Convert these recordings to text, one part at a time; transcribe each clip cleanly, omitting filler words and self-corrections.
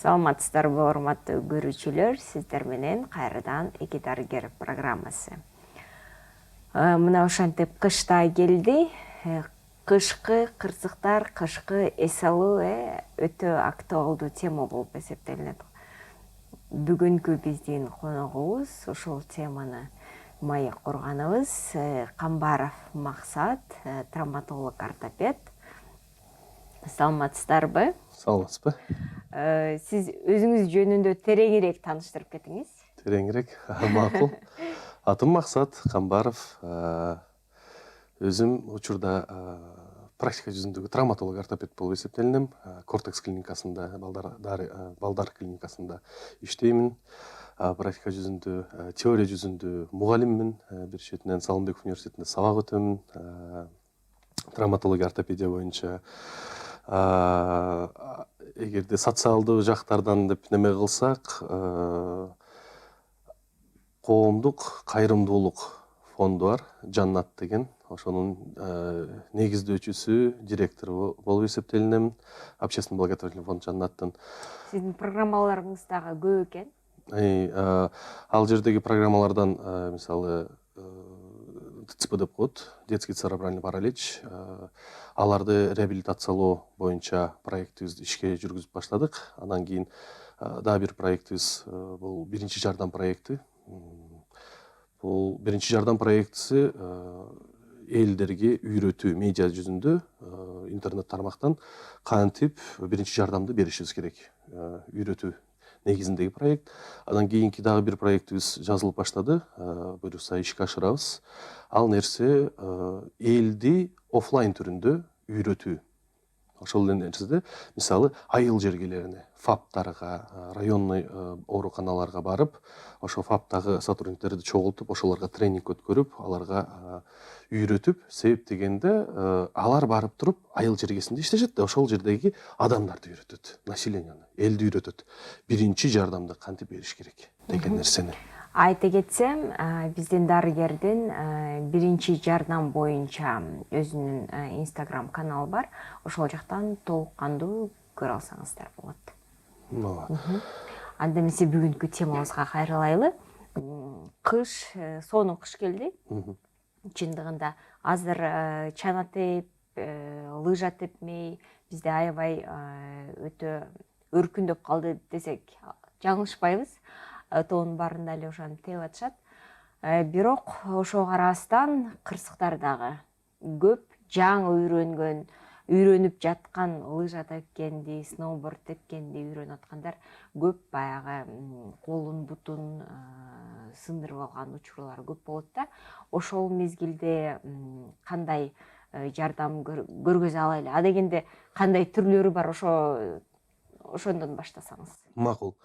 Саламатсыздарбы, урматтуу көрүүчүлөр, сиздер менен кайрадан Эки дарыгер программасы. Мына ошентип кыш да келди. Кышкы кырсыктар, кышкы эс алуу өтө актуалдуу тема болуп эсептелинет. Бүгүнкү биздин коногубуз ушул теманы маек курганыбыз Камбаров Максат, травматолог ортопед. Саламатсыздарбы? Саламатсызбы? Сиз өзүңүз жөнүндө тереңирээк тааныштырып кетиңиз. Тереңирээк, макул. Атым Максат Камбаров. Өзүм учурда практика жүзүндөгү травматолог ортопед болуп эсептелинем. Кортекс клиникасында, балдар клиникасында иштеймин. Практика жүзүндө, теория жүзүндө мугалиммин. Бир четинен Салымбеков университетинде сабак өтөмүн. Травматология ортопедия боюнча. Эгерде социалдуу жактардан деп неме кылсак, коомдук кайрымдуулук фонду бар, Жаннат деген. Ошонун негиздөөчүсү, директору болуп эсептелинем. Общественный благотворительный фонд Жаннаттын. Сиздин программаларыңыз дагы көп экен. Ал жердеги программалардан мисалы ДЦП деп коет, детский церебральный паралич. Аларды реабилитациялоо боюнча проектибизди ишке жүргүзүп баштадык. Анан кийин дагы бир проектибиз бул биринчи жардам проекти. Бул биринчи жардам проектиси элдерге үйрөтүү медиа жүзүндө интернет тармактан кантип биринчи жардамды беришибиз керек. Үйрөтүү негизиндеги проект. Анан кийинки дагы бир проектибиз жазылып баштады. Буюрса ишке ашырабыз. Ал нерсе элди офлайн түрүндө үйрөтүү. Ошол эле нерседе мисалы айыл жергелерине, ФАПтарга, районный ооруканаларга барып, ошо ФАПтагы сотрудниктерди чогултуп, ошолорго тренинг өткөрүп, аларга үйрөтүп, себеп дегенде алар барып туруп айыл жергесинде иштешет да, ошол жердеги адамдарды үйрөтөт, населенияны, элди үйрөтөт. Биринчи жардамды кантип бериш керек деген нерсени. Айта кетсем, биздин дарыгердин биринчи жардам боюнча өзүнүн Instagram каналы бар. Ошол жактан толук кандуу көрө алсаңыздар болот. Анда эмесе бүгүнкү темабызга кайрылайлы. Кыш, сонун кыш келди. Чындыгында азыр чана теп, лыжа тепмей, бизде аябай өтө өркүндөп калды десек жаңылышпайбыз. Тоонун баарында эле ошону теп атышат. Бирок ошого карабастан кырсыктар дагы көп, жаңы үйрөнүп жаткан, лыжа тепкенди, сноуборд тепкенди үйрөнүп аткандар көп, баягы колун бутун сындырып алган учурлар көп болот да. Ошол мезгилде кандай жардам көргөзө алайлы? А дегенде кандай түрлөрү бар, ошондон баштасаңыз. Макул.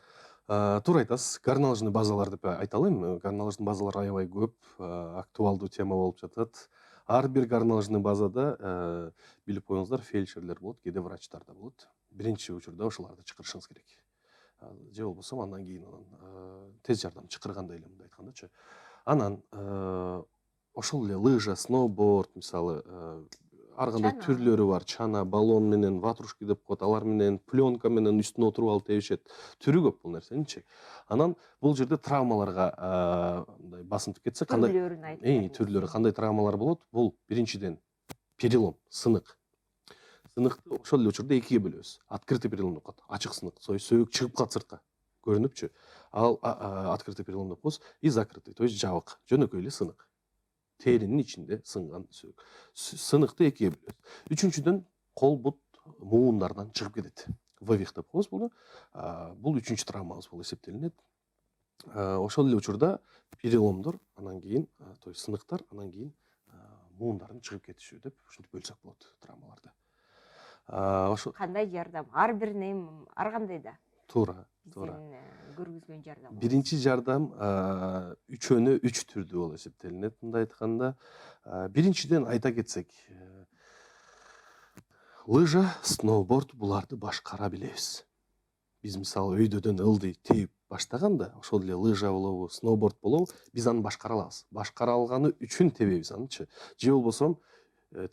Туура айтасыз. Горнолыжный базалар деп айта алайм. Горнолыжный базалар аябай көп, актуалдуу тема болуп жатат. Ар бир горнолыжный базада билип коюңуздар, фельдшерлер болот, кээде врачтар да болот. Биринчи учурда ошолорду чакырышыңыз керек. Же болбосо андан кийин тез жардам чакыргандай эле мындай айткандачы. Анан ошол эле лыжа, сноуборд, мисалы ар кандай түрлөрү бар. Чана, баллон менен, ватрушки деп коет, алар менен, пленка менен үстүнө отуруп алып тебишет. Түрү көп бул нерсеничи. Анан бул жерде травмаларга мындай басынтып кетсек, кандай түрлөрү, кандай травмалар болот? Бул биринчиден перелом, сынык. Сыныкты ошол эле учурда экиге бөлөбүз. Открытый перелом деп коет, ачык сынык, сөйүк чыгып калат сыртка, көрүнүпчү. Ал открытый перелом деп коебуз, и закрытый, то есть жабык, жөнөкөй эле сынык. Теринин ичинде сынган сөйүк. Сыныкты экиге бөлөбүз. Үчүнчүдөн кол, бут, муундардан чыгып кетет. Вывих деп коебуз буну. Бул үчүнчү травмабыз болуп эсептелинет. Ошол эле учурда переломдор, анан кийин, то есть сыныктар, анан кийин муундардын чыгып кетиши деп ушинтип бөлсөк болот травмаларды. Кандай жардам? Ар бирине ар кандай да? Туура. Көргөзгөн жардам. Биринчи жардам үчөнө 3 түрдүү болуп эсептелинет. Мындай айтканда, биринчиден айта кетсек, лыжа, сноуборд буларды башкара билебиз. Биз мисалы өйдөдөн ылдый тээп баштаганда, ошол эле лыжа болобу, сноуборд болобу, биз аны башкара алабыз. Башкара алганы үчүн тебебиз анычы. Же болбосо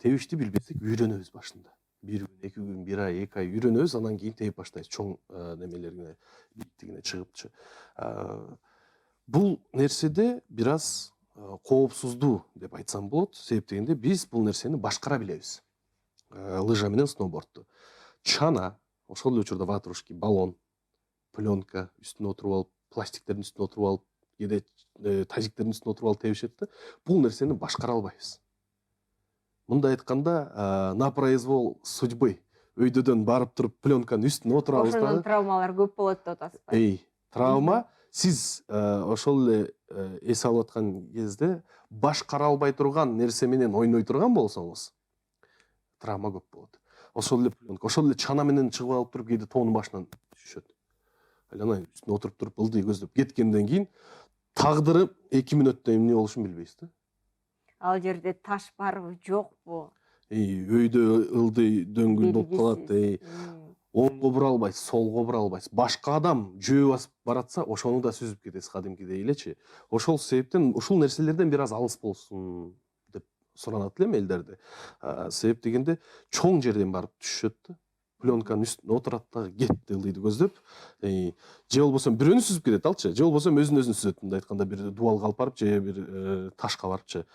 тебишти билбесек үйрөнөбүз башында. бир күн, 2 күн, 1 ай, 2 ай үйрөнөбүз, анан кийин тээп баштайбыз чоң немелерге, биттигине чыгыпчы. Бул нерседе бир аз коопсуздуу деп айтсам болот. Себеп дегенде биз бул нерсени башкара билебиз. Лыжа менен сноубордду. Чана, ошол эле учурда ватрушки, баллон, пленка үстүнө отуруп алып, пластиктердин үстүнө отуруп алып, кээде тазиктердин үстүнө отуруп алып тебишет да. Бул нерсени башкара албайбыз. Мындай айтканда, на произвол судьбы өйдөдөн барып туруп пленканын үстүнө отурабыз Ошондон дагы. травмалар көп болот деп атасызбы? Травма сиз ошол эле эс алып аткан кезде башкара албай турган нерсе менен ойной турган болсоңуз, травма көп болот. Ошол эле пленка, ошол эле чана менен чыгып алып туруп кээде тоонун башынан түшөт. Айланай үстүнө отуруп туруп ылдый көздөп кеткенден кийин тагдыры 2 мүнөттөн эмне болушун билбейсиз да. Ал жерде таш барбы, жокпу? Өйдө ылдый дөңгүл болуп калат. Оңго бура албайсыз, солго бура албайсыз. Башка адам жөө басып баратса, ошону да сүзүп кетесиз кадимкидей элечи. Ошол себептен ушул нерселерден бир аз алыс болсун деп суранат элем элдерде. Себеп дегенде чоң жерден барып түшөт да. Пленканын үстүнө отурат да, кетти ылдыйды көздөп. Же болбосо бирөөнү сүзүп кетет алчы. Же болбосо өзүн сүзөт, мындай айтканда бир дубалга алып барып, же бир ташка барыпчы.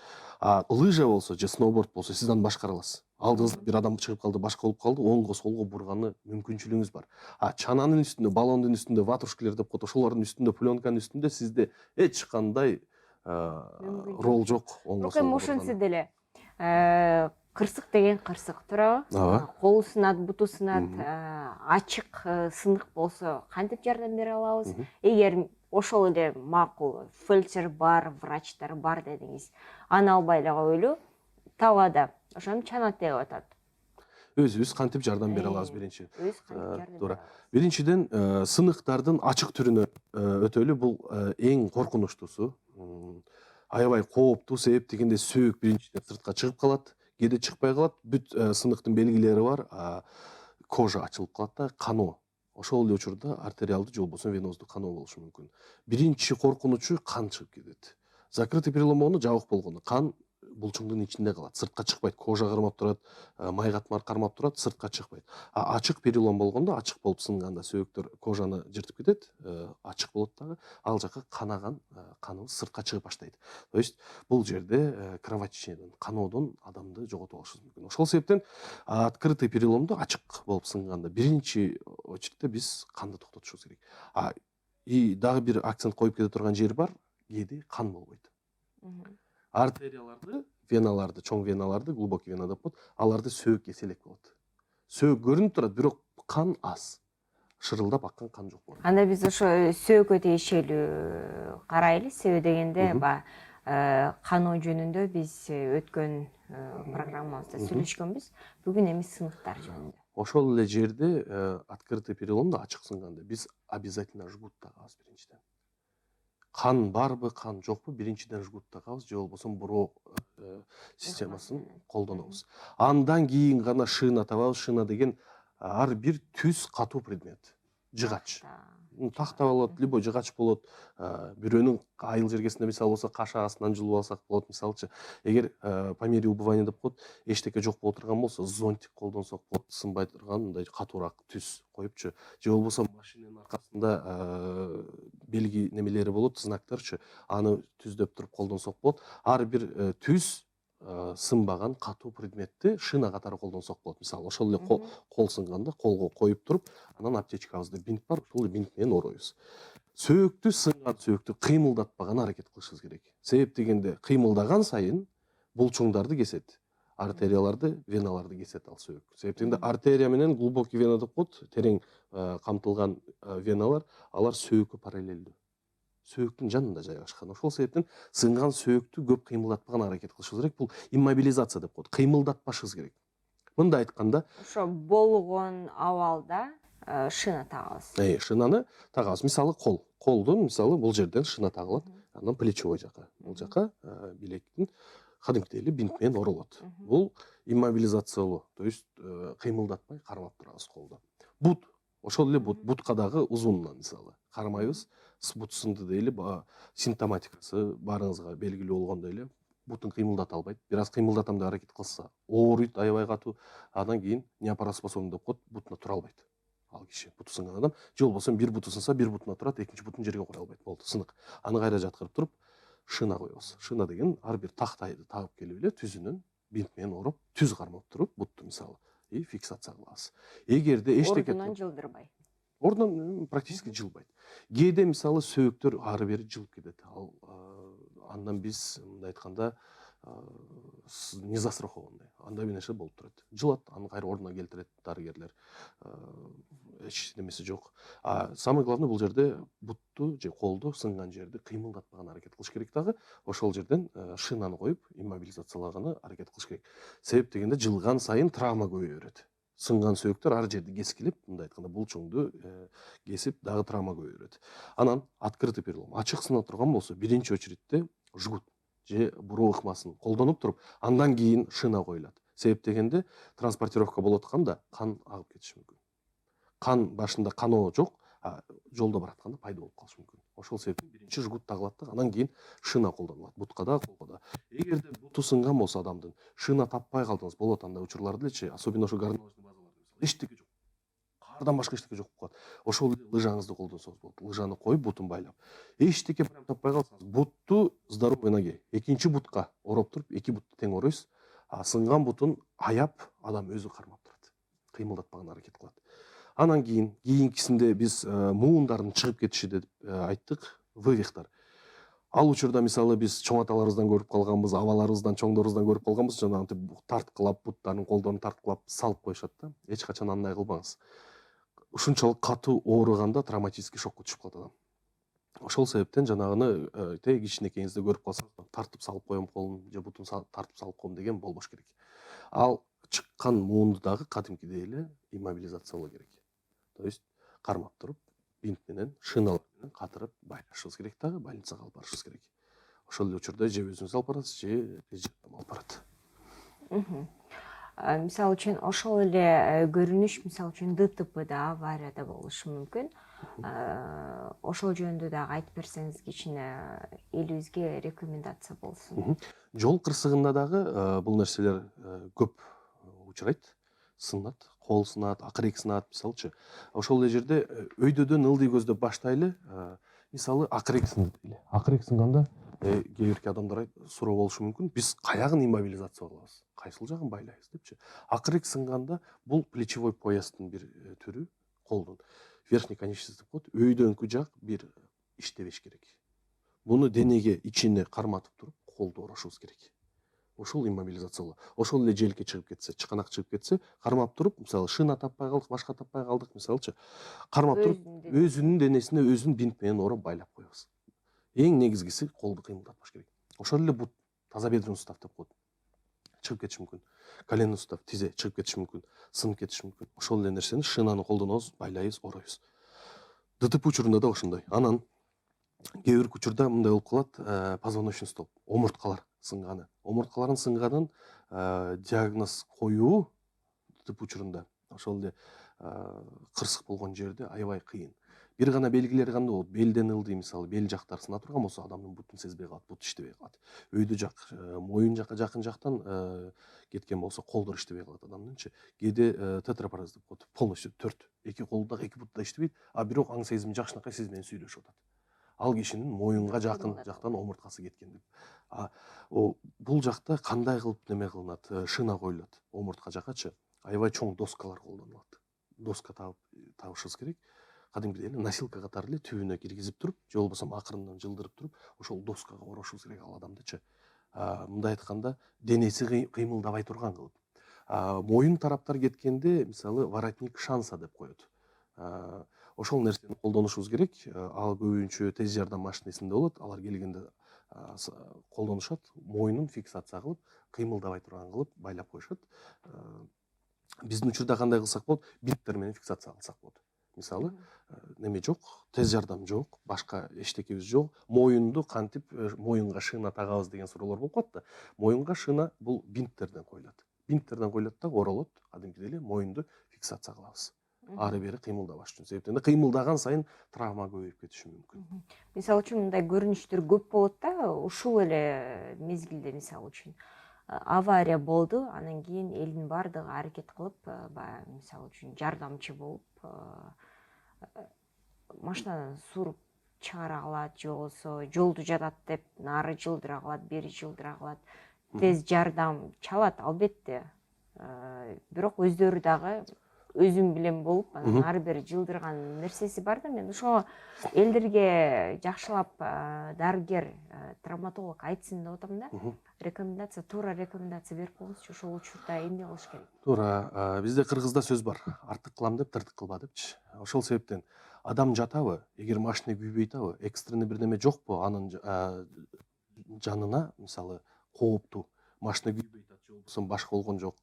Лыжа болсо же сноуборд болсо сиз аны башкара аласыз. Алдыңызда бир адам чыгып калды, башка болуп калды, оңго солго бурганы мүмкүнчүлүгүңүз бар. Чананын үстүндө, баллондун үстүндө, ватрушкилер деп коет, ошолордун үстүндө, пленканын үстүндө сизде эч кандай рол жок. Бирок эми ошентсе деле кырсык деген кырсык, туурабы? Колу сынат, буту сынат, ачык сынык болсо кантип жардам бере алабыз? Эгер ошол эле макул фельдшер бар, врачтар бар дедиңиз, аны албай эле коелу, талаада ошону чана деп атат. Өзүбүз кантип жардам бере алабыз биринчи? Туура. Биринчиден, сыныктардын ачык түрүнө өтөлү, бул эң коркунучтуусу. Аябай кооптуу, себеп дегенде сөөк биринчиден сыртка чыгып калат, кээде чыкпай калат, бүт сыныктын белгилери бар, кожа ачылып калат да, каноо. Ошол эле учурда артериалдуу же болбосо веноздуу каноо болушу мүмкүн. Биринчи коркунучу кан чыгып кетет. Закрытый перелом болгондо, жабык болгондо кан булчуңдун ичинде калат, сыртка чыкпайт, кожа кармап турат, май катмар кармап турат, сыртка чыкпайт. Ачык перелом болгондо, ачык болуп сынганда сөөктөр кожаны жыртып кетет, ачык болот дагы, ал жака канаган каныбыз сыртка чыгып баштайт. То есть бул жерде кровотечениеден, каноодон адамды жоготуп алышыбыз мүмкүн. Ошол себептен открытый переломдо, ачык болуп сынганда биринчи очередте биз канды токтотушубуз керек. И дагы бир акцент коюп кете турган жери бар, кээде кан болбойт. Артерияларды, веналарды, чоң веналарды, глубокий вена деп коет, аларды сөөк эселек болот. Сөөк көрүнүп турат, бирок кан аз. Шырылдап аккан кан жок болот. Анда биз ошо сөөгө тиешелүү карайлы, себеби дегенде каноо жөнүндө биз өткөн программабызда сүйлөшкөнбүз. Бүгүн эми сыныктар жөнүндө. Ошол эле жерде открытый переломдо, ачык сынганда биз обязательно жгут тагабыз биринчиден. Кан барбы, кан жокпу, биринчиден жгут тагабыз, же болбосо буроо системасын колдонобуз. Андан кийин гана шина табабыз. Шина деген ар бир түз катуу предмет. Жыгач. Тахта болот, любой жыгач болот. Бирөөнүн айыл жергесинде мисалы болсо кашаа астынан жылып алсак болот, мисалчы. Эгер по мере убывания деп коет, эчтеке жок боло турган болсо, зонтик колдонсок болот, сынбай турган мындай катуураак түз коюпчу. Же болбосо машинанын аркасында белги немелери болот, знактарчы. Аны түздөп туруп колдонсок болот. Ар бир түз сынбаган катуу предметти шина катары колдонсок болот. Мисалы, ошол эле кол сынганда колго коюп туруп, анан аптечкабызда бинт бар, ошол бинт менен оройбуз. Сөөктү, сынган сөөктү кыймылдатпаган аракет кылышыбыз керек. Себеп дегенде кыймылдаган сайын булчуңдарды кесет, артерияларды, веналарды кесет ал сөөк. Себеп дегенде артерия менен глубокий вена деп коет, терең камтылган веналар, алар сөөккө параллелдүү. Сөөктүн жанында жайгашкан. Ошол себептен сынган сөөктү көп кыймылдатпаган аракет кылышыбыз керек. Бул иммобилизация деп коет. Кыймылдатпашыбыз керек. Мындай айтканда, ошо болгон абалда шина тагабыз. Шинаны тагабыз. Мисалы колдун, мисалы бул жерден шина тагылат, анан плечевой жака, бул жака билектин кадимкидей эле бинт менен оролот. Бул иммобилизациялоо, то есть кыймылдатпай кармап турабыз колду. Бут, ошол эле бутка дагы узунунан мисалы кармайбыз. Бут сынды дейли, симптоматикасы баарыңызга белгилүү болгондой эле бутун кыймылдата албайт. Бир аз кыймылдатам деп аракет кылса, ооруйт аябай катуу. Андан кийин неопороспособный деп коет, бутуна тура албайт. Ал киши буту сынган адам, же болбосо бир буту сынса, бир бутуна турат, экинчи бутун жерге кое албайт. Болду, сынык. Аны кайра жаткырып туруп, шина коебуз. Шина деген ар бир тактайды тагып келип эле түзүнөн бинт менен ороп, түз кармап туруп, бутту мисалы фиксация кылабыз. Эгерде эчтеке ордунан жылдырбай. Ордунан практически жылбайт. Кээде мисалы сөөктөр ары бери жылып кетет. Ал андан биз мындай айтканда не застрахованный. Анда бир нерсе болуп турат. Жылат, аны кайра ордуна келтирет дарыгерлер. Эч немеси жок. Самый главный бул жерде бутту же колду сынган жерди кыймылдатпаган аракет кылыш керек дагы. Ошол жерден шинаны коюп, иммобилизациялаганы аракет кылыш керек. Себеп дегенде жылган сайын травма көбөйө берет. Сынган сөөктөр ар жерди кескилип, мындай айтканда булчуңду кесип, дагы травма көбөйө берет. Анан открытый перелом, ачык сына турган болсо, биринчи очередте жгут же буруу ыкмасын колдонуп туруп, андан кийин шина коюлат. Себеп дегенде транспортировка болуп атканда кан агып кетиши мүмкүн. Кан башында каноо жок, жолдо баратканда пайда болуп калышы мүмкүн. Ошол себептен биринчи жгут тагылат да, андан кийин шина колдонулат. Бутка да, колго да. Эгерде буту сынган болсо адамдын, шина таппай калдыңыз, болот андай учурлар делечи, особенно ошо горнолыжный базаларда эчтеке жок. Кардан башка эчтеке жок болуп калат. Ошол эле лыжаңызды колдонсоңуз болот. Лыжаны коюп, бутун байлап. Эчтеке прям таппай калсаңыз, бутту здоровый ноге, экинчи бутка ороп туруп, эки бутту тең ороюсуз. Сынган бутун аяп, адам өзү кармап турат. Кыймылдатпаган аракет кылат. Анан кийинкисинде биз муундардын чыгып кетиши деп айттык, вывихтар. Ал учурда мисалы биз чоң аталарыбыздан көрүп калганбыз, абаларыбыздан, чоңдорубуздан көрүп калганбыз, жанагынтип тарткылап, буттарын колдорун тарткылап салып коюшат да. Эч качан андай кылбаңыз. Ушунчалык катуу ооруганда травматический шокко түшүп калат адам. Ошол себептен жанагыны кичинекейиңизде көрүп калсаңыз, тартып салып коем колун же бутун тартып салып коем деген болбош керек. Ал чыккан муунду дагы кадимкидей эле иммобилизациялоо керек. То есть кармап туруп, бинт менен, шиналар менен катырып байлашыбыз керек дагы, больницага алып барышыбыз керек. Ошол эле учурда же өзүңүз алып барасыз, же жардам алып барат. Мисалы үчүн ошол эле көрүнүш, мисалы үчүн ДТПда, аварияда болушу мүмкүн. Ошол жөнүндө дагы айтып берсеңиз, кичине элибизге рекомендация болсун. Жол кырсыгында дагы бул нерселер көп учурайт. Сынат, кол сынат, акырек сынат, мисалчы. Ошол эле жерде өйдөдөн ылдый көздөп баштайлы, мисалы акырек сынды эле. Акырек сынганда кээ бирки адамдар суроо болушу мүмкүн. Биз каягын иммобилизация кылабыз? Кайсыл жагын байлайбыз депчи. Акырек сынганда бул плечевой поястын бир түрү, колдун верхний конечности деп коет, өйдөңкү жак бир иштебеш керек. Буну денеге ичине карматып туруп, колду орошубуз керек. Ошол иммобилизация. Ошол эле желке чыгып кетсе, чыканак чыгып кетсе, кармап туруп, мисалы шина таппай калдык, башка таппай калдык, мисалчы, кармап туруп, өзүнүн денесине өзүн бинт менен ороп байлап коебуз. Эң негизгиси колду кыймылдатпаш керек. Ошол эле бут, тазобедренный сустав деп коет. Чыгып кетиши мүмкүн. Коленный сустав, тизе чыгып кетиши мүмкүн, сынып кетиши мүмкүн. Ошол эле нерсени шинаны колдонобуз, байлайбыз, ороюбуз. ДТП учурунда да ошондой. Анан кээ бир учурда мындай болуп калат, позвоночный столб, омурткалар сынганы. Омурткалардын сынганын диагноз коюу ДТП учурунда ошол эле кырсык болгон жерде аябай кыйын. Бир гана белгилери кандай болот? Белден ылдый, мисалы, бел жактары сына турган болсо, адамдын бутун сезбей калат, бут иштебей калат. Өйдө жак, моюн жакка жакын жактан кеткен болсо, колдор иштебей калат адамдынчы. Кээде тетрапарез деп коет, полностью 4, эки колду да, эки буту да иштебейт, бирок аң сезими жакшынакай сиз менен сүйлөшүп атат. Ал кишинин моюнга жакын жактан омурткасы кеткен деп. Бул жакта кандай кылып неме кылынат, шина коюлат омуртка жакачы, аябай чоң доскалар колдонулат. Доска табышыбыз керек. Кадимкидей эле носилка катары эле түбүнө киргизип туруп, же болбосо акырындан жылдырып туруп, ошол доскага орошубуз керек ал адамдычы. Мындай айтканда, денеси кыймылдабай турган кылып. Моюн тараптар кеткенде, мисалы, воротник шанса деп коет. Ошол нерсени колдонушубуз керек. Ал көбүнчө тез жардам машинесинде болот. Алар келгенде колдонушат, моюнун фиксация кылып, кыймылдабай турган кылып байлап коюшат. Биздин учурда кандай кылсак болот? Бинттер менен фиксация кылсак болот. Мисалы, неме жок, тез жардам жок, башка эчтекебиз жок. Моюнду кантип моюнга шина тагабыз деген суроолор болуп калат да. Моюнга шина бул бинттерден коюлат. Бинттерден коюлат да, оролот, кадимкидей эле моюнду фиксация кылабыз. ары бери кыймылдабаш үчүн. Себептен да кыймылдаган сайын травма көбөйүп кетиши мүмкүн. Мисалы үчүн мындай көрүнүштөр көп болот да, ушул эле мезгилде мисалы үчүн авария болду, анан кийин элдин баардыгы аракет кылып, баягы мисалы үчүн жардамчы болуп, машинадан суруп чыгара калат, же болбосо жолду жатат деп нары жылдыра калат, бери жылдыра калат. Тез жардам чалат албетте. Бирок өздөрү дагы өзүм билем болуп, анан ары бери жылдырган нерсеси бар да. Мен ошого элдерге жакшылап дарыгер, травматолог айтсын деп атам да. Рекомендация, туура рекомендация берип коюңузчу, ошол учурда эмне кылыш керек? Туура, бизде кыргызда сөз бар. Артык кылам деп тыртык кылба депчи. Ошол себептен адам жатабы, эгер машина күйбөй атабы, экстренный бир неме жокпу, анын жанына мисалы кооптуу машина күйбөй атат, же болбосо башка болгон жок.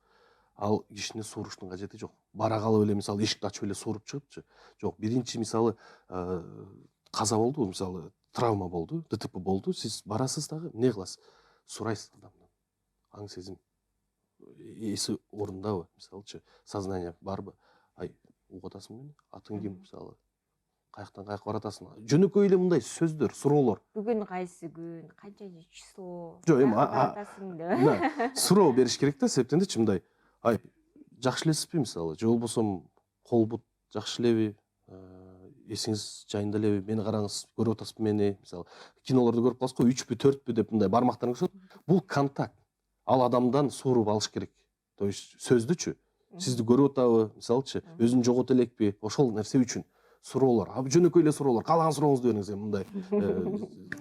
Ал кишини сууруштун кажети жок. Бара калып эле мисалы эшикти ачып эле сууруп чыгыпчы. Жок, биринчи мисалы каза болду, мисалы травма болду, ДТП болду, сиз барасыз дагы эмне кыласыз? Сурайсыз адамдан. Аң сезим эси орундабы, мисалычы, сознание барбы? Ай, угуп атасың мени? Атың ким, мисалы? Каяктан каяка баратасың? Жөнөкөй эле мындай сөздөр, суроолор. Бүгүн кайсы күн, канча число, Жок, эми баратасың деп. суроо бериш керек да, себептен дечи мындай. Ай, жакшы элесизби мисалы, же болбосо кол бут жакшы элеби, эсиңиз жайында элеби, мени караңыз, көрүп атасызбы мени, мисалы, кинолордо көрүп каласыз го, 3пү, 4пү деп мындай бармактарын көрсөтөт. Бул контакт. Ал адамдан сууруп алыш керек. То есть сөздүчү, сизди көрүп атабы, мисалычы, өзүн жогото элекпи, ошол нерсе үчүн суроолор. Жөнөкөй эле суроолор, каалаган сурооңузду бериңиз, мындай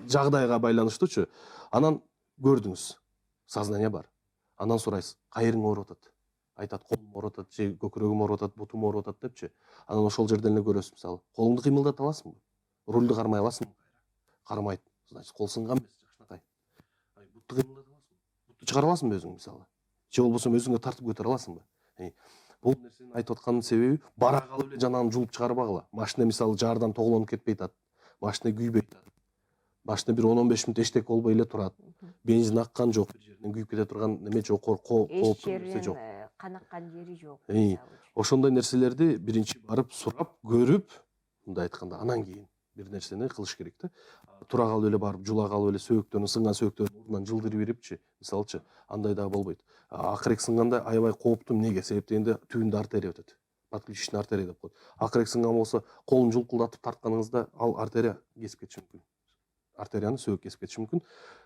жагдайга байланыштуучу. Анан көрдүңүз, сознание бар. Анан сурайсыз, кайериң ооруп атат? Айтат, колум ооруп атат, же көкүрөгүм ооруп атат, бутум ооруп атат депчи. Анан ошол жерден эле көрөсүз, мисалы, колуңду кыймылдата аласыңбы? Рулду кармай аласыңбы? Кармайт. Значит, кол сынган эмес, жакшынакай. Ай, бутту кыймылдата аласыңбы? Бутту чыгара аласыңбы өзүң, мисалы? Же болбосо өзүңө тартып көтөрө аласыңбы? Бул нерсени айтып атканын себеби бара калып эле жанагын жулуп чыгарбагыла. Машина мисалы жаардан тоглонуп кетпей атат. Машина күйбөй атат. Машина бир 10-15 мүнөт эчтек болбой эле турат. Бензин аккан жок, бир жеринен күйүп кете турган неме жок, кооптуу нерсе жок. Канаккан жери жок. Ошондой нерселерди биринчи барып сурап, көрүп, мындай айтканда, анан кийин бир нерсени кылыш керек да. Тура калып эле барып, жула калып эле сөөктөрүн, сынган сөөктөрүн ордунан жылдырып берипчи, мисалычы, андай да болбойт. Акырек сынганда аябай кооптуу, эмнеге? Себептегенде түбүндө артерия өтөт. Подключичный артерия деп коет. Акырек сынган болсо, колун жулкулдатып тартканыңызда ал артерия кесип кетиши мүмкүн. Артерияны сөөк кесип кетиши мүмкүн.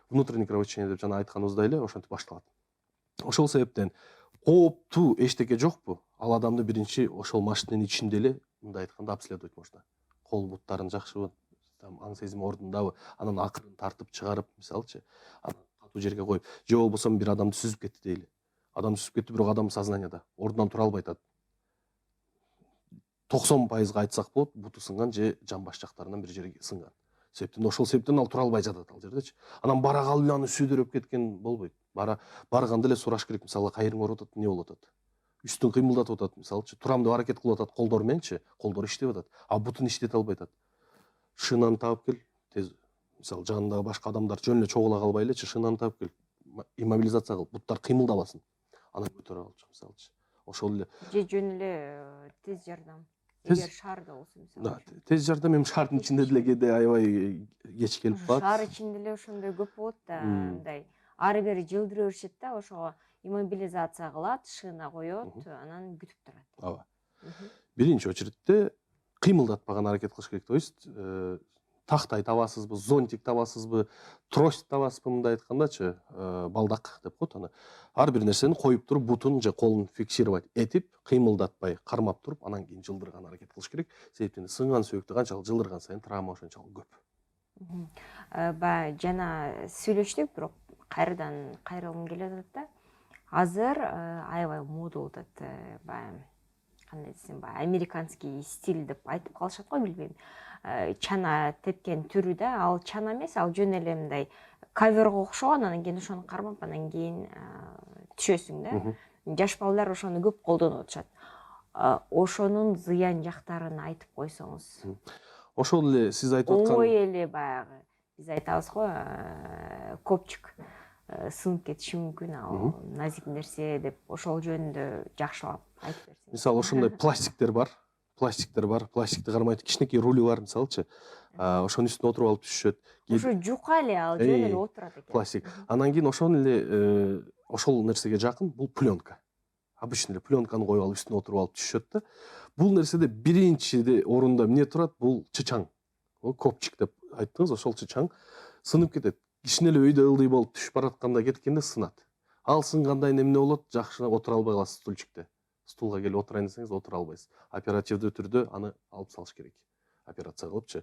Внутренний кровотечение деп жана айтканыбыздай эле ошентип башталат. Ошол себептен кооптуу эчтеке жокпу? Ал адамды биринчи ошол машинанын ичинде эле мындай айтканда обследовать можно. Кол буттарын жакшыбы, аң сезими ордундабы, анан акырын тартып чыгарып, мисалычы, анан катуу жерге коюп, же болбосо бир адамды сүзүп кетти дейли. Адам сүзүп кетти, бирок адам сознанияда, ордунан тура албай атат. 90% айтсак болот, буту сынган же жамбаш жактарынан бир жерге сынган. Себептен ошол себептен ал тура албай жатат ал жердечи. Анан бара калып эле аны сүйдөрөп кеткен болбойт. Барганда эле сураш керек, мисалы, кайериң ооруп атат, эмне болуп атат? Үстүн кыймылдатып атат, мисалычы, турам деп аракет кылып атат колдору мененчи, колдору иштеп атат, а бутун иштете албай атат. Шинаны таап кел, тез, мисалы, жанындагы башка адамдар жөн эле чогула калбай элечи, шинаны таап кел, иммобилизация кыл, буттар кыймылдабасын. Анан көтөрүп алчу, мисалычы. Ошол эле. Же жөн эле тез жардам. Эгер шаарда болсо, мисалы. Тез жардам эми шаардын ичинде деле кээде аябай кеч келип калат. Шаар ичинде эле ошондой көп болот да, мындай ары бери жылдыра беришет да, ошого иммобилизация кылат, шина коет, анан күтүп турат. Ооба. Биринчи очередте кыймылдатпаган аракет кылыш керек. То есть тактай табасызбы, зонтик табасызбы, трость табасызбы, мындай айткандачы, балдак деп коет аны. Ар бир нерсени коюп туруп, бутун же колун фиксировать этип, кыймылдатпай, кармап туруп, анан кийин жылдырган аракет кылыш керек. Себептен сынган сөөктү канчалык жылдырган сайын травма ошончолук көп. Баягы жана сүйлөштүк, бирок кайрадан кайрылгым келип атат да. Азыр аябай мода болуп атат, баягы кандай десем, баягы американский стиль деп айтып калышат го, билбейм. Чана тепкен түрү да, ал чана эмес, ал жөн эле мындай каверга окшогон, анан кийин ошону кармап, анан кийин түшөсүң да. Жаш балдар ошону көп колдонуп атышат. Ошонун зыян жактарын айтып койсоңуз. Ошол эле сиз айтып аткан. Оңой эле баягы биз айтабыз го, копчук сынып кетиши мүмкүн, ал назик нерсе деп, ошол жөнүндө жакшылап айтып берсеңиз. Мисалы, ошондой пластиктер бар. пластиктер бар, пластикти кармайт, кичинекей руль бар мисалычы. Ошонун үстүнө отуруп алып түшүшөт. Ушу жука эле ал жөн эле отурат экен. Пластик. Анан кийин ошон эле ошол нерсеге жакын бул пленка. Обычный эле пленканы коюп алып үстүнө отуруп алып түшүшөт да. Бул нерседе биринчи орунда эмне турат? Бул чычаң. Копчик деп айттыңыз, ошол чычаң сынып кетет. Кичине эле өйдө ылдый болуп түшүп баратканда кеткенде сынат. Ал сынгандан эмне болот? Жакшы отура албай каласыз стульчикте. Стулга келип отурайын десеңиз отура албайсыз. Оперативдүү түрдө аны алып салыш керек. Операция кылыпчы.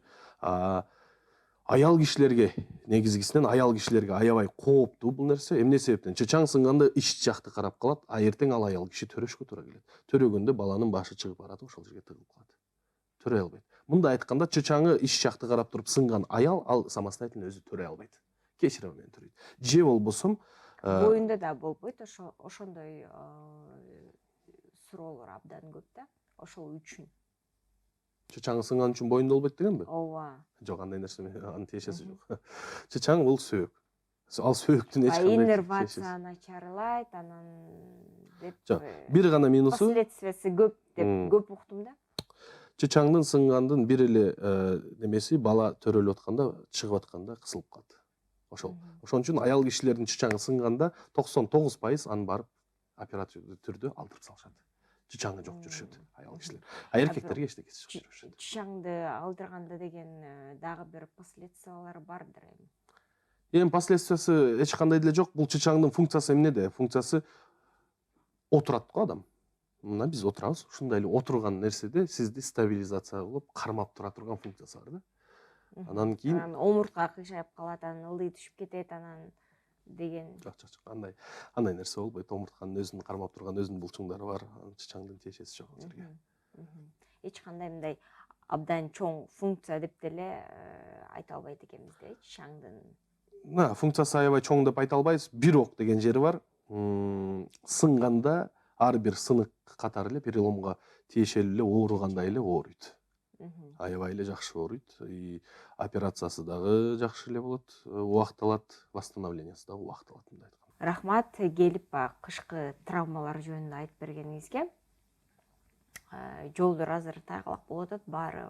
Аял кишилерге, негизгисинен аял кишилерге аябай кооптуу бул нерсе. Эмне себептен? Чычаң сынганда ич жакты карап калат, а эртең ал аял киши төрөшкө туура келет. Төрөгөндө баланын башы чыгып баратып, ошол жерге тыгылып калат. Төрөй албайт. Мындай айтканда, чычаңы ич жакты карап туруп сынган аял, ал самостоятельно өзү төрөй албайт. Кечирим менен төрөйт. Же болбосо Боюнда да болбойт, ошондой суроолор абдан көп да. Ошол үчүн. Чычаңы сынган үчүн боюнда болбойт дегенби? Ооба. Жок, андай нерсе анын тиешеси жок. Чычаң бул сөөк. Ал сөөктүн эч кандай иннервация начарлайт, анан деп. Жок, бир гана минусу. Последствиясы көп деп көп уктум да. Чычаңдын сынгандын бир эле немеси бала төрөлүп атканда, чыгып атканда кысылып калат. Ошон үчүн аял кишилердин чычаңы сынганда 99% аны барып оперативдүү түрдө алдырып салышат. Чычаңы жок жүрүшөт аял кишилер. А эркектерге эчтекеси жок жүрүшөт. Чычаңды алдырганда деген дагы бир последствиялары бардыр эми. Эми последствиясы эч кандай деле жок. Бул чычаңдын функциясы эмнеде? Функциясы отурат го адам. Мына биз отурабыз, ушундай эле отурган нерседе сизди стабилизация кылып, кармап тура турган функциясы бар да. Анан кийин омуртка кыйшайып калат, анан ылдый түшүп кетет, анан деген. Жок, андай нерсе болбойт. Омуртканын өзүн кармап турган өзүнүн булчуңдары бар. Чычаңдын тиешеси жок ал жерге. Эч кандай мындай абдан чоң функция деп деле айта албайт экенбиз да, чычаңдын. Функциясы аябай чоң деп айта албайбыз. Бирок деген жери бар. Сынганда ар бир сынык катары эле переломго тиешелүү эле ооругандай эле ооруйт. Аябай эле жакшы ооруйт. Операциясы дагы жакшы эле болот, убакыт алат, восстановлениясы дагы убакыт алат мындай айтканда. Рахмат, келип кышкы травмалар жөнүндө айтып бергениңизге. Жолдор азыр тайгалак болуп атат, баары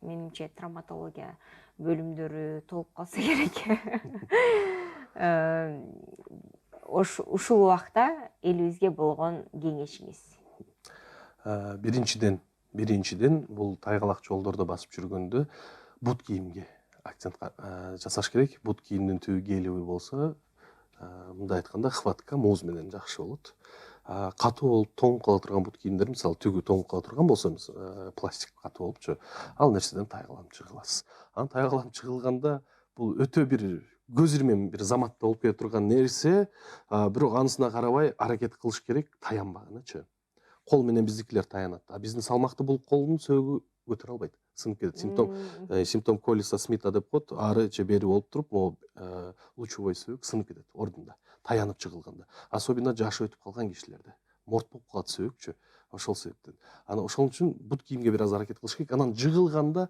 менимче травматология бөлүмдөрү толуп калса керек. Ушул убакта элибизге болгон кеңешиңиз? Биринчиден бул тайгалак жолдордо басып жүргөндө бут кийимге акцент жасаш керек. Бут кийимдин түбү гелевый болсо, мындай айтканда хватка муз менен жакшы болот. Катуу болуп тоңуп кала турган бут кийимдер, мисалы түгү тоңуп кала турган болсо, пластик катуу болупчу, ал нерседен тайгаланып жыгыласыз. Анан тайгаланып жыгылганда бул өтө бир көз ирмем бир заматта болуп кете турган нерсе, бирок анысына карабай аракет кылыш керек таянбаганычы. Кол менен биздикилер таянат. А биздин салмакты бул колдун сөөгү көтөрө албайт. Сынып кетет. Симптом Коллиса Смита деп коет. Ары же бери болуп туруп, лучевой сөөк сынып кетет ордунда. Таянып жыгылганда. Особенно жашы өтүп калган кишилерде. Морт болуп калат сөөкчү. Ошол себептен. Анан ошол үчүн бут кийимге бир аз аракет кылыш керек. Анан жыгылганда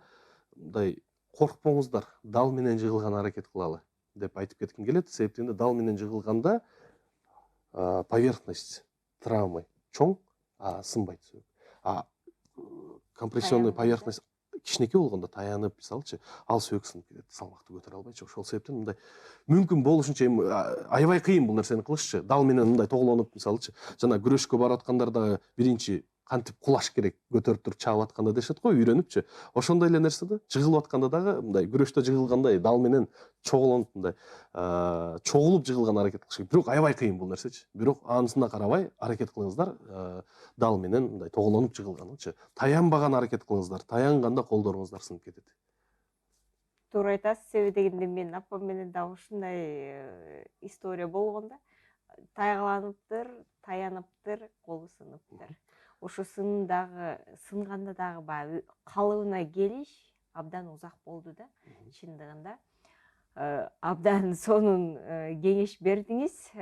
мындай коркпоңуздар, дал менен жыгылган аракет кылалы деп айтып кетким келет. Себептен дал менен жыгылганда поверхность травмы чоң, сынбайт сөөк. Компрессионный поверхность кичинекей болгондо таянып, мисалчы, ал сөөк сынып кетет, салмакты көтөрө албайчы. Ошол себептен мындай мүмкүн болушунча аябай кыйын бул нерсени кылышчы. Дал менен мындай тоголонуп, мисалчы, жана күрөшкө барып аткандар дагы биринчи кантип кулаш керек, көтөрүп туруп чабып атканда дешет го, үйрөнүпчү. Ошондой эле нерсе да, жыгылып атканда дагы мындай күрөштө жыгылгандай дал менен чоголонуп мындай чогулуп жыгылган аракет кылыш керек. Бирок аябай кыйын бул нерсечи. Бирок анысына карабай аракет кылыңыздар, дал менен мындай тоголонуп жыгылганычы. Таянбаган аракет кылыңыздар. Таянганда колдоруңуздар сынып кетет. Туура айтасыз, себеби дегенде мен апам менен дагы ушундай история болгон да. Тайгаланыптыр, таяныптыр, колу сыныптыр. Ошо сынганда дагы баягы калыбына келиш абдан узак болду да, чындыгында. Абдан сонун кеңеш бердиңиз.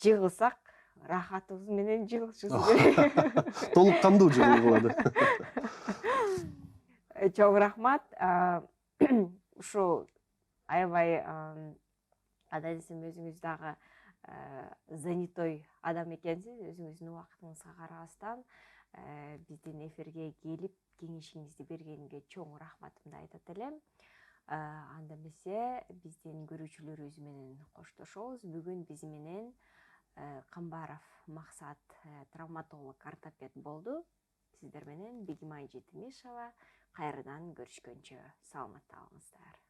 Жыгылсак, рахатыбыз менен жыгылышыбыз керек. Толук кандуу жыгылгылады. Чоң рахмат. Ушу аябай ада десем өзүңүз дагы занятой адам экенсиз, өзүңүздүн убактыңызга карабастан. биздин эфирге келип кеңешиңизди бергениңге чоң рахматымды айтат элем. Анда эмесе биздин көрүүчүлөрүбүз менен коштошобуз. Бүгүн биз менен Камбаров Максат, травматолог, ортопед болду. Сиздер менен Бегимай Жетимишева. Кайрадан көрүшкөнчө саламатта болуңуздар.